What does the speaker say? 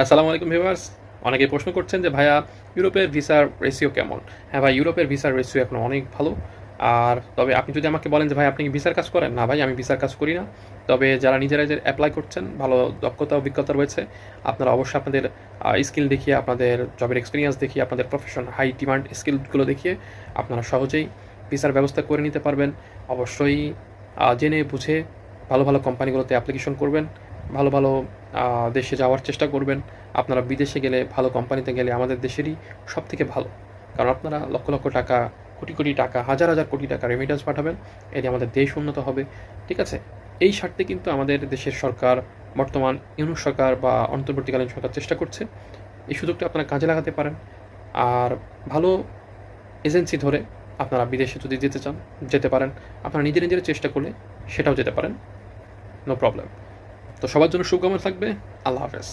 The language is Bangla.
আসসালামু আলাইকুম ভিউয়ার্স। অনেকেই প্রশ্ন করছেন যে ভাইয়া ইউরোপের ভিসার রেশিও কেমন? হ্যাঁ ভাই, ইউরোপের ভিসার রেশিও এখন অনেক ভালো। আর তবে আপনি যদি আমাকে বলেন যে ভাই আপনি কি ভিসার কাজ করেন? না ভাই, আমি ভিসার কাজ করি না। তবে যারা নিজেরাই যে এপ্লাই করছেন, ভালো দক্ষতা অভিজ্ঞতা রয়েছে, আপনারা অবশ্যই আপনাদের স্কিল দেখিয়ে, আপনাদের জবের এক্সপেরিয়েন্স দেখিয়ে, আপনাদের প্রফেশন হাই ডিমান্ড স্কিলগুলো দেখিয়ে আপনারা সহজেই ভিসার ব্যবস্থা করে নিতে পারবেন। অবশ্যই জেনে বুঝে ভালো, ভালো কোম্পানিগুলোতে অ্যাপ্লিকেশন করবেন। ভালো, ভালো দেশে যাওয়ার চেষ্টা করবেন। আপনারা বিদেশে গেলে, ভালো কোম্পানিতে গেলে আমাদের দেশেরই সবথেকে ভালো। কারণ আপনারা লক্ষ, লক্ষ টাকা, কোটি, কোটি টাকা, হাজার, হাজার কোটি টাকা রেমিটেন্স পাঠাবেন। এতে আমাদের দেশ উন্নত হবে। ঠিক আছে? এই স্বার্থে কিন্তু আমাদের দেশের সরকার, বর্তমান ইউনূস সরকার বা অন্তর্বর্তীকালীন সরকার চেষ্টা করছে। এই সুযোগটা আপনারা কাজে লাগাতে পারেন। আর ভালো এজেন্সি ধরে আপনারা বিদেশে যদি যেতে চান, যেতে পারেন। আপনারা নিজেরা, নিজেরা চেষ্টা করলে সেটাও যেতে পারেন। No problem. তো সবার জন্য শুভকামনা থাকবে। আল্লাহ হাফেজ।